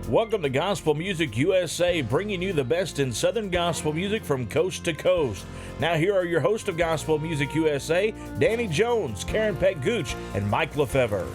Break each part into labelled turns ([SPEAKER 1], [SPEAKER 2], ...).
[SPEAKER 1] Welcome to Gospel Music USA, bringing you the best in Southern gospel music from coast to coast. Now here are your hosts of Gospel Music USA, Danny Jones, Karen Peck, and Mike Lefevre.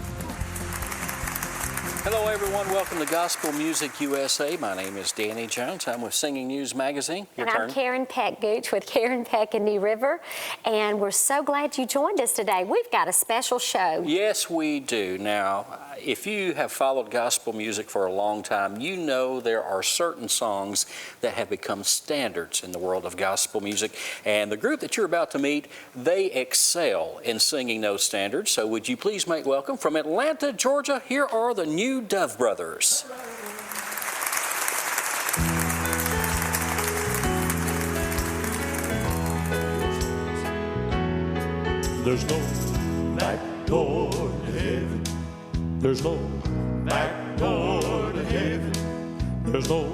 [SPEAKER 2] Hello everyone, welcome to Gospel Music USA. My name is Danny Jones. I'm with Singing News Magazine. Your turn.
[SPEAKER 3] I'm Karen Peck with Karen Peck and New River, and we're so glad you joined us today. We've got a special show.
[SPEAKER 2] Yes, we do. Now, if you have followed gospel music for a long time, you know there are certain songs that have become standards in the world of gospel music, and the group that you're about to meet, they excel in singing those standards. So would you please make welcome from Atlanta, Georgia, here are the New Dove Brothers.
[SPEAKER 4] There's no back door to heaven. There's no back door to heaven. There's no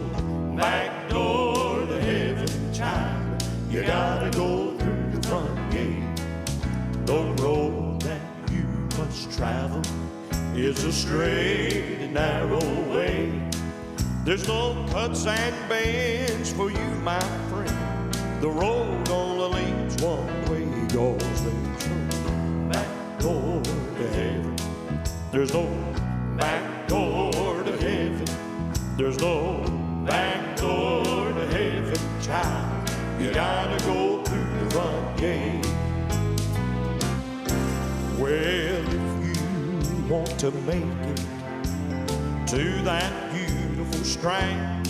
[SPEAKER 4] back door to heaven, child. You gotta go through the front gate. The road that you must travel is a straight and narrow way. There's no cuts and bends for you, my friend. The road only leads one way, 'cause there's no back door to heaven. There's no back door to heaven. There's no back door to heaven, child. You gotta go through the front gate. Well, want to make it to that beautiful strand,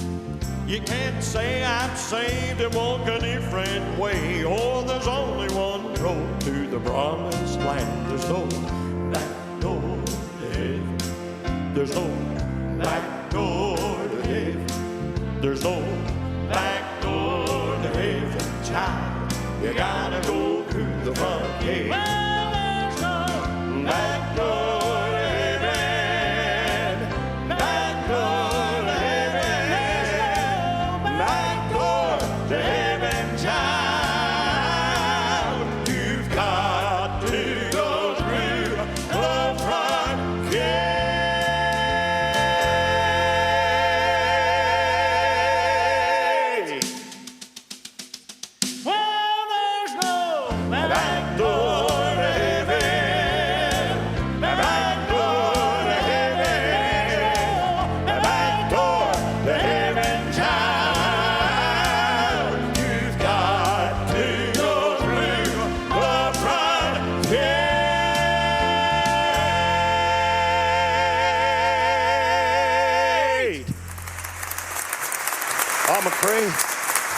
[SPEAKER 4] you can't say I'm saved and walk a different way. Oh, there's only one road to the promised land. There's no back door to heaven. There's no back door to heaven. There's no back door to heaven, child. You gotta go through the front gate. Well, there's no back door.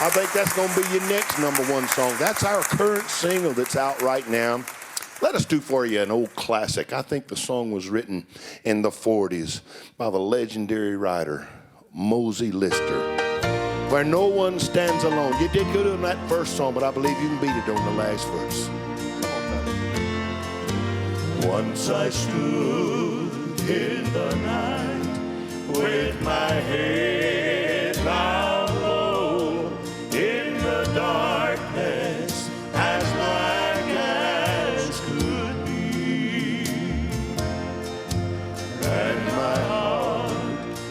[SPEAKER 5] I think that's going to be your next number one song. That's our current single that's out right now. Let us do for you an old classic. I think the song was written in the 40s by the legendary writer, Mosey Lister, Where No One Stands Alone. You did good on that first song, but I believe you can beat it on the last verse. Come on, once I stood in the night with my head bowed low in the darkness, as black as could be, and my heart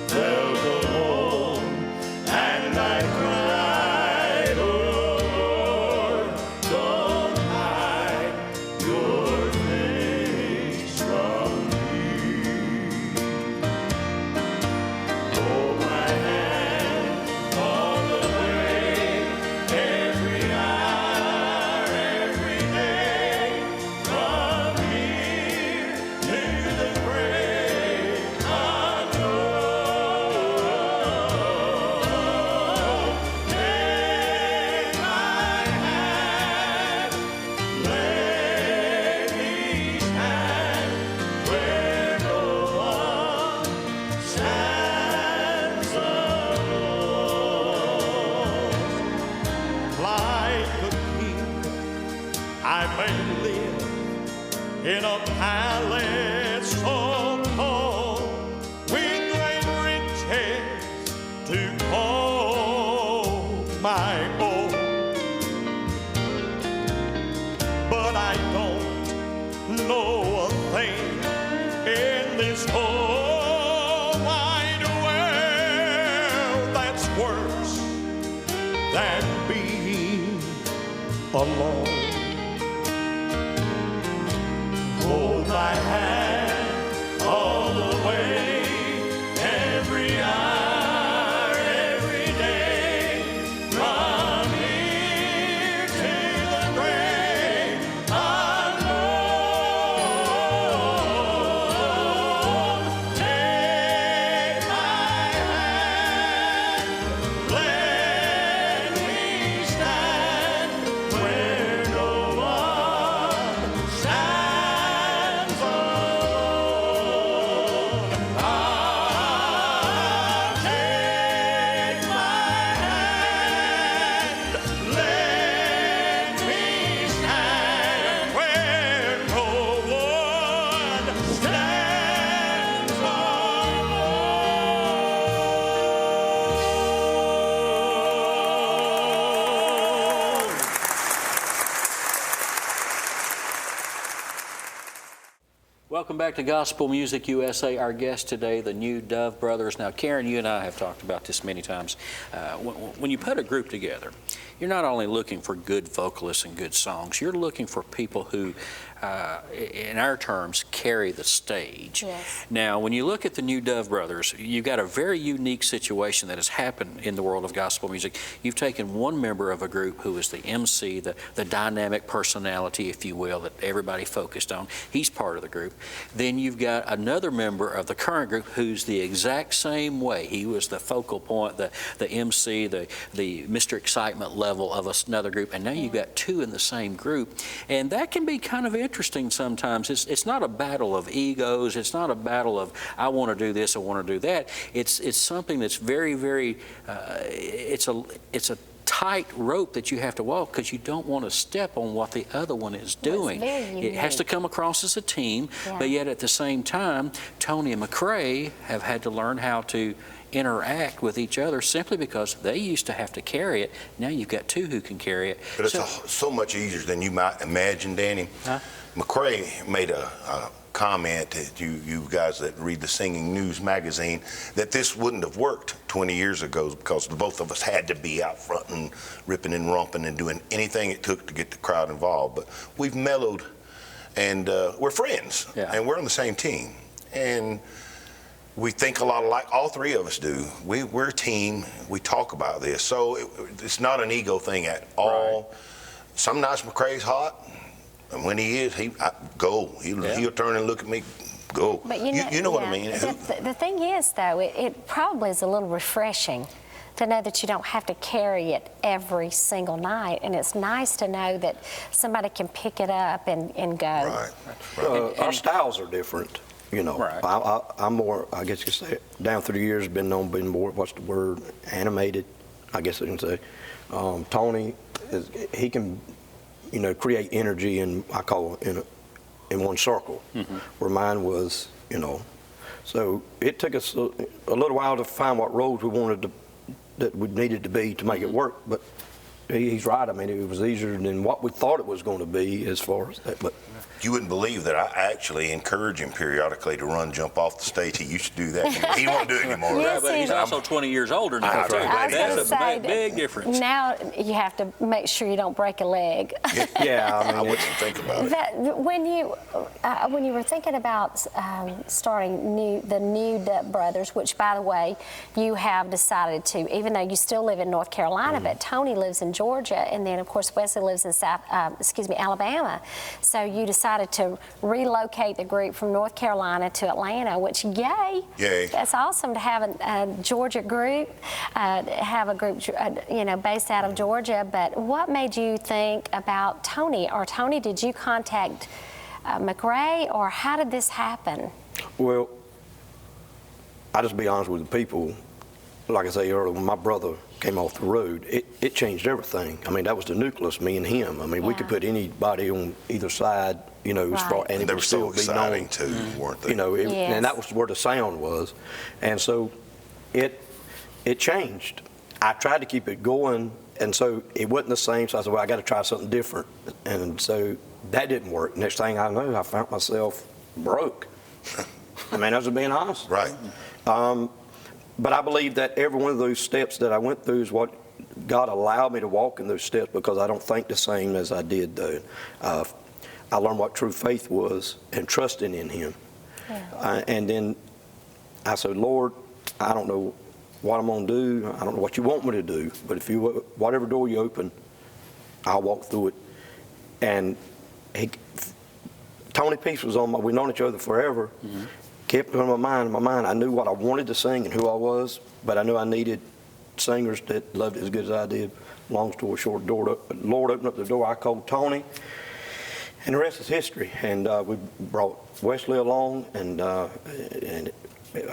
[SPEAKER 5] felt alone, and I cried, oh Lord, don't hide your face from me. Hold my hand all the way, every hour, every day, from here to the great unknown. Take my hand, let me stand where no one stands alone. Like a king, I may live in a palace so tall, with great riches to call my own. But I don't know a thing in this whole wide world
[SPEAKER 4] along. Hold my hand all the way, every hour, every day, from here till the break of dawn. Take my hand, let me stand where no one stands alone. I'll take my hand, let me stand where no one stands alone.
[SPEAKER 2] Welcome back to Gospel Music USA. Our guest today, the new Dove Brothers. Now, Karen, you and I have talked about this many times. When you put a group together, you're not only looking for good vocalists and good songs, you're looking for people who, in our terms, carry the stage.
[SPEAKER 3] Yes.
[SPEAKER 2] Now, when you look at the new Dove Brothers, you've got a very unique situation that has happened in the world of gospel music. You've taken one member of a group who is the MC, the dynamic personality, if you will, that everybody focused on. He's part of the group. Then you've got another member of the current group who's the exact same way. He was the focal point, the MC, the Mr. Excitement level of another group, and now you've got two in the same group. And that can be kind of interesting sometimes. It's not a battle of egos. It's not a battle of, I want to do this, I want to do that. It's something that's very, very, it's a tight rope that you have to walk because you don't want to step on what the other one is doing. It has to come across as a team, but yet at the same time, Tony and McCrae have had to learn how to interact with each other simply because they used to have to carry it. Now you've got two who can carry it.
[SPEAKER 5] But it's so much easier than you might imagine, Danny. McCrae made a comment to you guys that read the Singing News magazine that this wouldn't have worked 20 years ago because both of us had to be out front and ripping and romping and doing anything it took to get the crowd involved. But we've mellowed, and we're friends, and we're on the same team. And we think a lot alike, all three of us do. We're a team, we talk about this. So it's not an ego thing at all. Right. Some nights McCrae's hot, and when he is, he'll turn and look at me, go. But you know what I mean.
[SPEAKER 3] The thing is, though, it probably is a little refreshing to know that you don't have to carry it every single night, and it's nice to know that somebody can pick it up and go.
[SPEAKER 5] Right.
[SPEAKER 6] Our styles are different. You know,
[SPEAKER 2] right.
[SPEAKER 6] I'm more, I guess you could say, down through the years, been more, what's the word, animated, I guess I can say. Tony, he can, create energy in, I call it, in one circle, where mine was, So it took us a little while to find what roles that we needed to be to make it work, but he's right. I mean, it was easier than what we thought it was going to be as far as that, but.
[SPEAKER 5] You wouldn't believe that I actually encourage him periodically to jump off the stage. He used to do that. He won't do it anymore.
[SPEAKER 3] Yes,
[SPEAKER 2] but he's also 20 years older now, too. That's a big difference.
[SPEAKER 3] Now you have to make sure you don't break a leg.
[SPEAKER 5] I wouldn't think about it.
[SPEAKER 3] When you were thinking about starting the new Dove Brothers, which, by the way, you have decided to, even though you still live in North Carolina, but Tony lives in Georgia, and then, of course, Wesley lives in Alabama. So you decided to relocate the group from North Carolina to Atlanta, which, yay. That's awesome to have a Georgia group, have a group, based out of Georgia. But what made you think about Tony? Or Tony, did you contact McCrae, or how did this happen?
[SPEAKER 6] Well, I'll just be honest with the people. Like I say earlier, when my brother came off the road, it changed everything. I mean, that was the nucleus, me and him. I mean, we could put anybody on either side, as far, and
[SPEAKER 5] they were so exciting too, weren't they?
[SPEAKER 6] And that was where the sound was. And so it changed. I tried to keep it going, and so it wasn't the same. So I said, well, I got to try something different. And so that didn't work. Next thing I knew, I found myself broke. I mean, I was being honest.
[SPEAKER 5] Right.
[SPEAKER 6] But I believe that every one of those steps that I went through is what God allowed me to walk in those steps because I don't think the same as I did though. I learned what true faith was and trusting in Him. Yeah. And then I said, Lord, I don't know what I'm going to do. I don't know what you want me to do. But if you, whatever door you open, I'll walk through it. And Tony Peace was on my, we've known each other forever. Mm-hmm. Kept on my mind. I knew what I wanted to sing and who I was, but I knew I needed singers that loved it as good as I did. Long story short, Lord opened up the door. I called Tony, and the rest is history. And we brought Wesley along, and I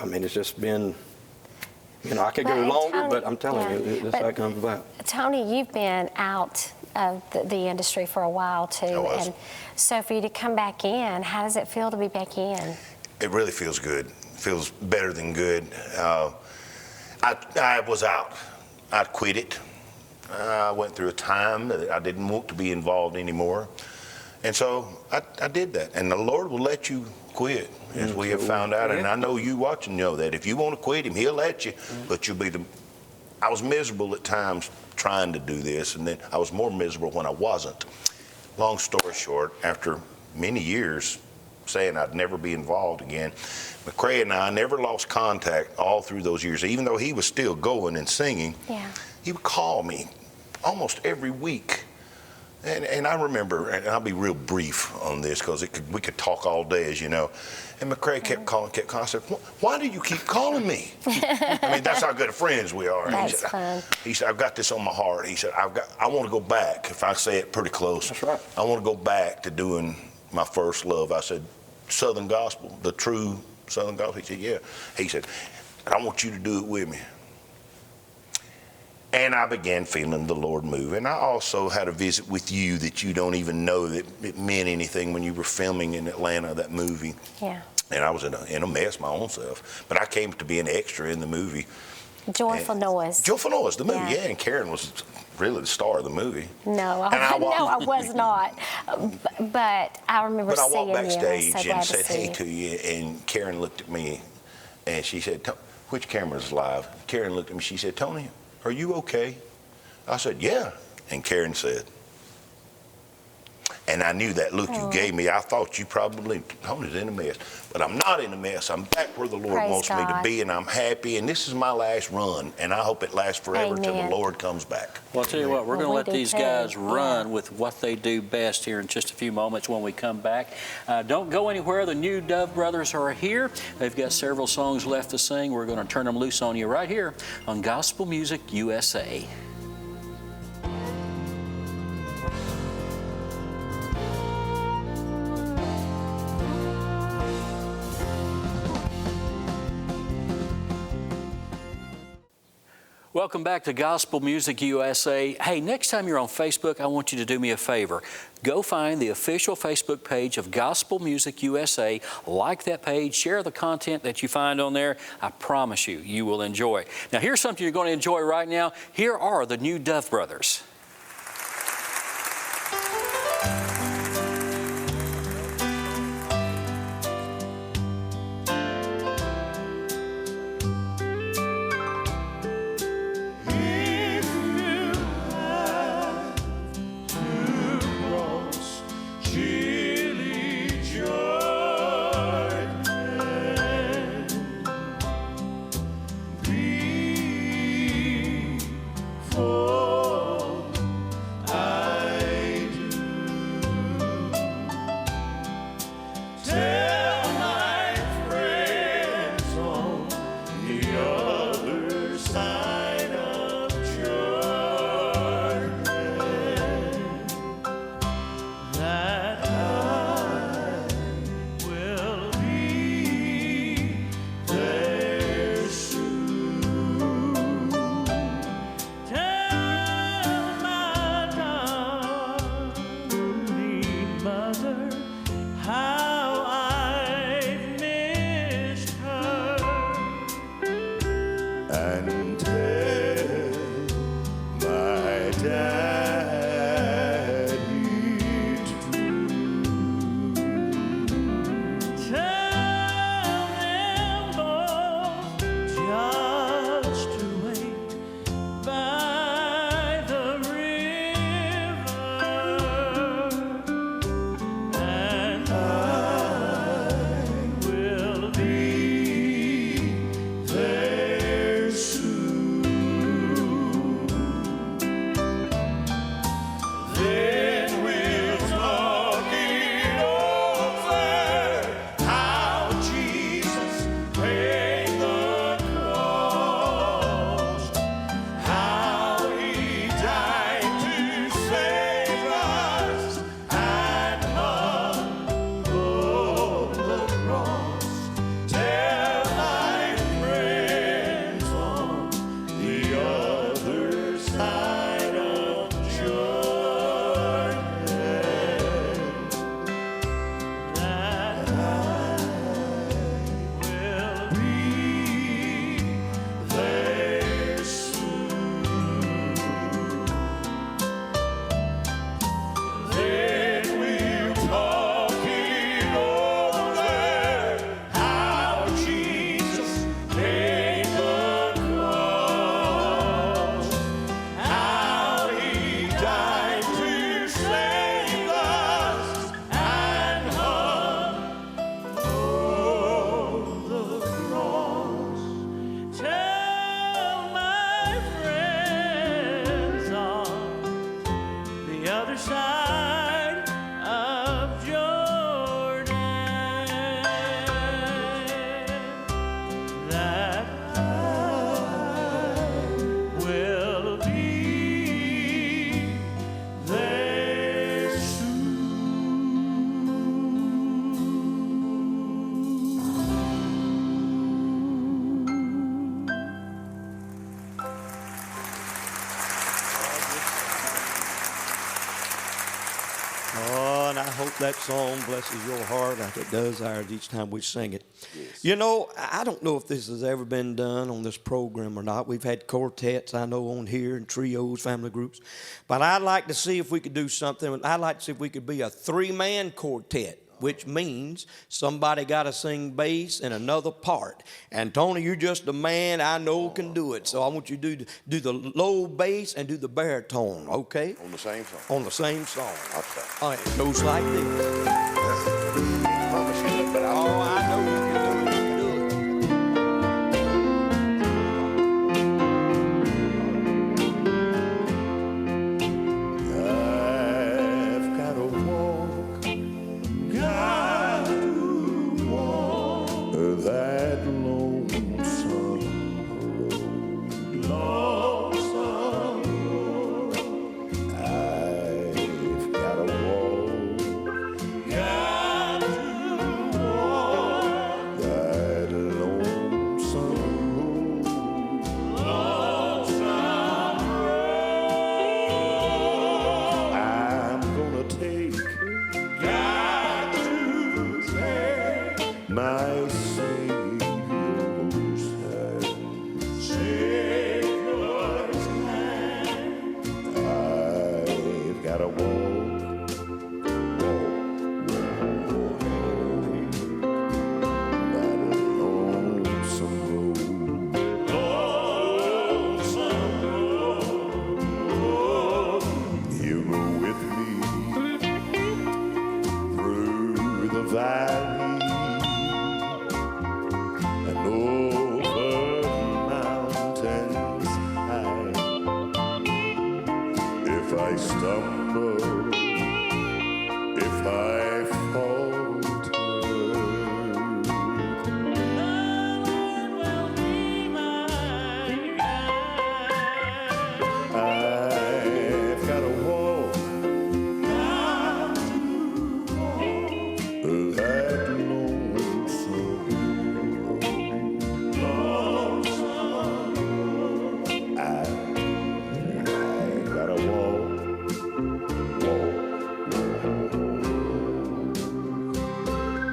[SPEAKER 6] mean, it's just been, you know, I could go longer, Tony, but I'm telling you, that's how it comes about.
[SPEAKER 3] Tony, you've been out of the industry for a while too, and so for you to come back in, how does it feel to be back in?
[SPEAKER 5] It really feels good. It feels better than good. I was out. I quit it. I went through a time that I didn't want to be involved anymore. And so I did that. And the Lord will let you quit, as we have found out. And I know you watching know that. If you want to quit Him, He'll let you. But you'll be I was miserable at times trying to do this, and then I was more miserable when I wasn't. Long story short, after many years saying I'd never be involved again, McCrae and I never lost contact all through those years. Even though he was still going and singing, he would call me almost every week. And I remember, and I'll be real brief on this because we could talk all day, as you know. And McCrae kept calling. I said, why do you keep calling me? I mean, that's how good of friends we are.
[SPEAKER 3] That's fun.
[SPEAKER 5] He said, I've got this on my heart. He said, I want to go back, if I say it pretty close.
[SPEAKER 6] That's right.
[SPEAKER 5] I want to go back to doing my first love. I said, Southern gospel, the true Southern gospel. He said, yeah. He said, I want you to do it with me. And I began feeling the Lord move. And I also had a visit with you that you don't even know that it meant anything when you were filming in Atlanta, that movie.
[SPEAKER 3] Yeah.
[SPEAKER 5] And I was in a mess my own self. But I came to be an extra in the movie.
[SPEAKER 3] Joyful Noise.
[SPEAKER 5] Joyful Noise, the movie, yeah. And Karen was really the star of the movie.
[SPEAKER 3] No, I was not. But I remember seeing you.
[SPEAKER 5] But I walked backstage
[SPEAKER 3] so
[SPEAKER 5] and said hey to you, and Karen looked at me, and she said, which camera's live? Karen looked at me, she said, Tony, are you okay? I said, yeah. And Karen said, and I knew that look you gave me. I thought you probably, Tony's in a mess. But I'm not in a mess. I'm back where the Lord wants me to be, and I'm happy. And this is my last run, and I hope it lasts forever till the Lord comes back.
[SPEAKER 2] Well, I'll tell you what, we're going to let these guys run with what they do best here in just a few moments when we come back. Don't go anywhere. The new Dove Brothers are here. They've got several songs left to sing. We're going to turn them loose on you right here on Gospel Music USA. Welcome back to Gospel Music USA. Hey, next time you're on Facebook, I want you to do me a favor. Go find the official Facebook page of Gospel Music USA. Like that page, share the content that you find on there. I promise you, you will enjoy. Now, here's something you're going to enjoy right now. Here are the new Dove Brothers.
[SPEAKER 4] For
[SPEAKER 7] Oh, and I hope that song blesses your heart like it does ours each time we sing it. Yes. You know, I don't know if this has ever been done on this program or not. We've had quartets, I know, on here, and trios, family groups. But I'd like to see if we could do something. I'd like to see if we could be a three-man quartet, which means somebody got to sing bass and another part. And Tony, you're just a man I know can do it. So I want you to do the low bass and do the baritone, okay?
[SPEAKER 5] On the same song?
[SPEAKER 7] On the same song.
[SPEAKER 5] Okay.
[SPEAKER 7] All right, it goes like this.
[SPEAKER 5] I promise you that, but
[SPEAKER 7] Oh, I know you can do it.
[SPEAKER 4] I've got to walk, got to walk that lonesome road, lonesome road. I've got to walk, got to walk that lonesome road, lonesome road. I'm gonna take, got to take my Savior's hand, Savior's hand. I've got to walk, that lonesome road, lonesome road. You go with me through the valley and over mountains high. If I stumble, if I falter, I've got to walk that lonesome road, lonesome road. I've got to walk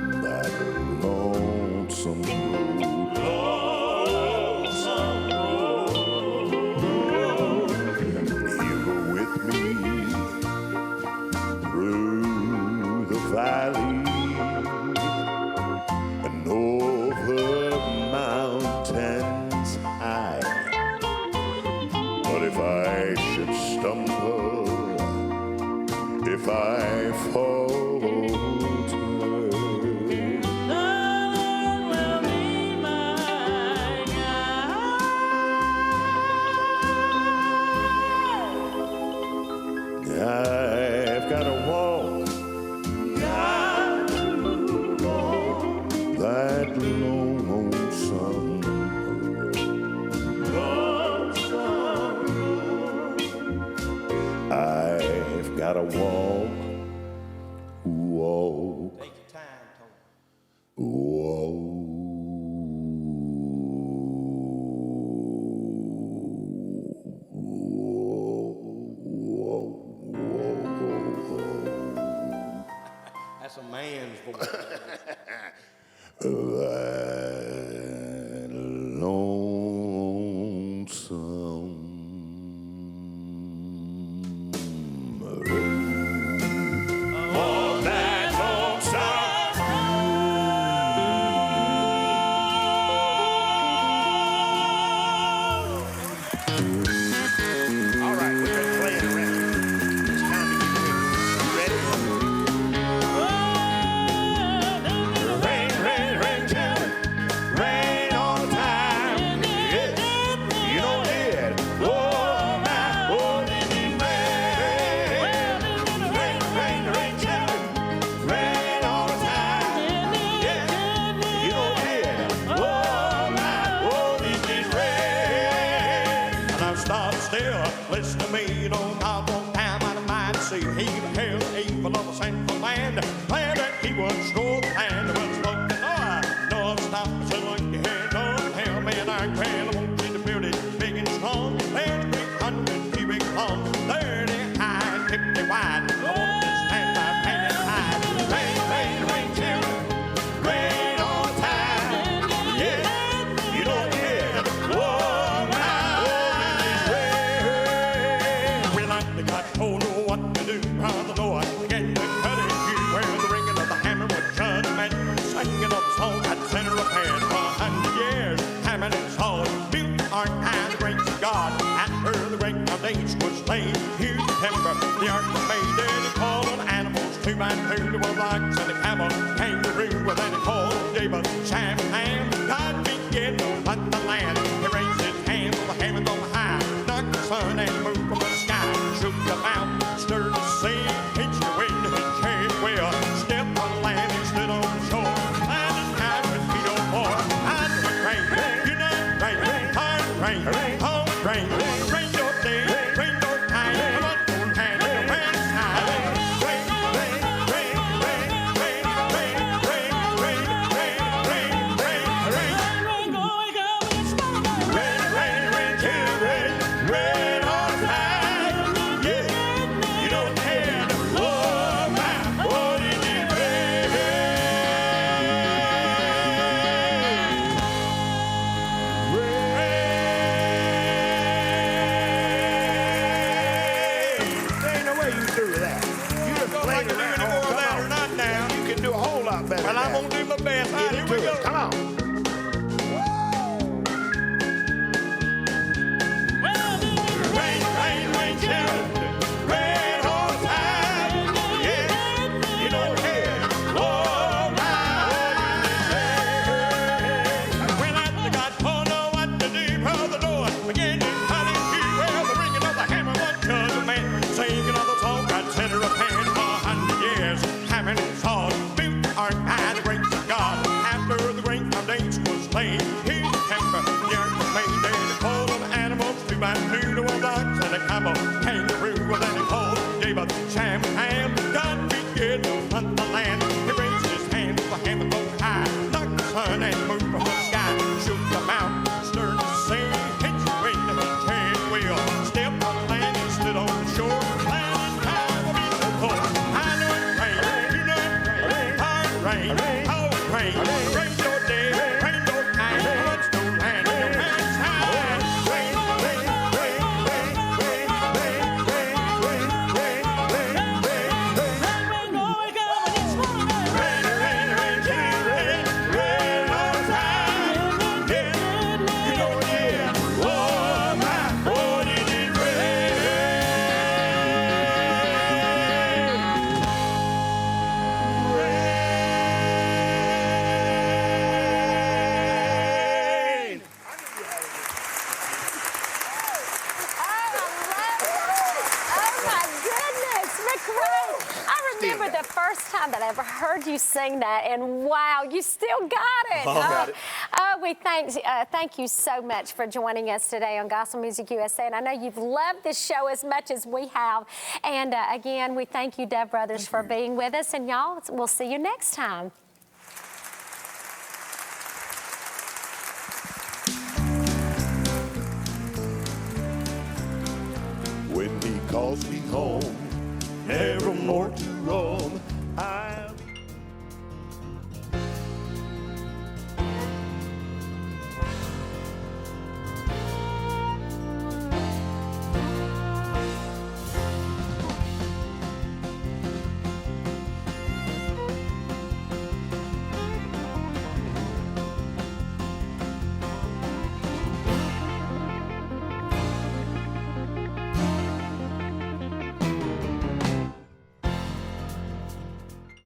[SPEAKER 4] that lonesome road, lonesome road. You go with me through the valley and over mountains high. But if I should stumble, if I falter, I've got to walk, that lonesome road, I've got to walk, walk,
[SPEAKER 7] Take your time, Tony.
[SPEAKER 4] walk.
[SPEAKER 7] That's a man's voice.
[SPEAKER 4] That lonesome road. Oh, that lonesome. All right, we've been playing around. It's time to get ready. Rain, rain, rain, down. Rain all the time. Yes, you know it. Oh, my, oh, it rain. Rain, rain, rain, down. Rain all the time. Yes, you know it. Oh, my, oh, it rain. And I've stopped still. Listen to me, you know, God won't time out of mind to see he held evil of a sinful land. Land that he would stroll the land. Well, spoken, no, I've stopped so long you hear no hell, man, I can't. I won't see the building big and strong. Land 300 cubic long, 30 high and 50 wide. I want to stand by 2x2 to a box and a camel, kangaroo with any coal, David, Sam, Ham, God begin to hunt the land. He raised his hand for the heavens on high, knocked the sun and moon from the sky, shook the mountain, stirred the sea, hitched the wind to his chariot wheel, stepped on land and stood on the shore, land and sky with feet on more. I know it rain, you know it rain, hard rain, cold rain, rain your day, rain your night, come on, hold hand in the man's side. Rain, rain, rain, rain, rain, rain, rain, rain, rain, rain, rain, rain. Rain, rain, rain, too, rain, rain all the time. Yeah, you don't care. Oh my, what did it rain?
[SPEAKER 5] There ain't no way you do that. You just
[SPEAKER 4] Don't
[SPEAKER 5] played
[SPEAKER 4] like to do
[SPEAKER 5] around.
[SPEAKER 4] any more of
[SPEAKER 5] Come
[SPEAKER 4] that
[SPEAKER 5] on.
[SPEAKER 4] or not now.
[SPEAKER 5] You can do a whole lot better.
[SPEAKER 4] Well,
[SPEAKER 5] than
[SPEAKER 4] I'm
[SPEAKER 5] that.
[SPEAKER 4] gonna do my best. All right,
[SPEAKER 5] Get
[SPEAKER 4] here
[SPEAKER 5] into
[SPEAKER 4] we go.
[SPEAKER 5] it. Come on. Rain, rain, rain, children. Rain all the time. Yeah, you don't care. Oh, my.
[SPEAKER 4] When I got to know what to do, Brother Lord began to cut into well, the ringing of the hammer, one cousin man singing of the song, God center of hand for 100 years, hammering and saws, built art by the grace of God. After the great foundation was laid, here's the temper, the earth was made. There's a coal of animals, 2x2 to a box, and a camel, kangaroo with any coal, gave up Sam and Ham. God began to hunt the land. He raised his hand with the hammer so high, knocked the sun and moon from the sky, shook the mountain, stirred the sea, hitched the wind to his chariot wheel, stepped on land and stood on the shore. Land and sky will be so cold. I know it rain, you know it rain, hard rain, cold rain, rain your day, rain your night, what's no land in your man's side. Rain, rain, rain, rain, rain, rain, rain, rain, rain, rain, rain, rain. Rain, rain, rain, rain, rain all the time. Yeah, you know it, yeah. Oh my, oh did it rain?
[SPEAKER 3] Oh my goodness, McRae! I remember the first time that I ever heard you sing that, and wow, you still got it.
[SPEAKER 5] Got it.
[SPEAKER 3] We thank you so much for joining us today on Gospel Music USA, and I know you've loved this show as much as we have. And again, we thank you, Dub Brothers, for being with us, and y'all, we'll see you next time.
[SPEAKER 4] When he calls me home, nevermore to roam,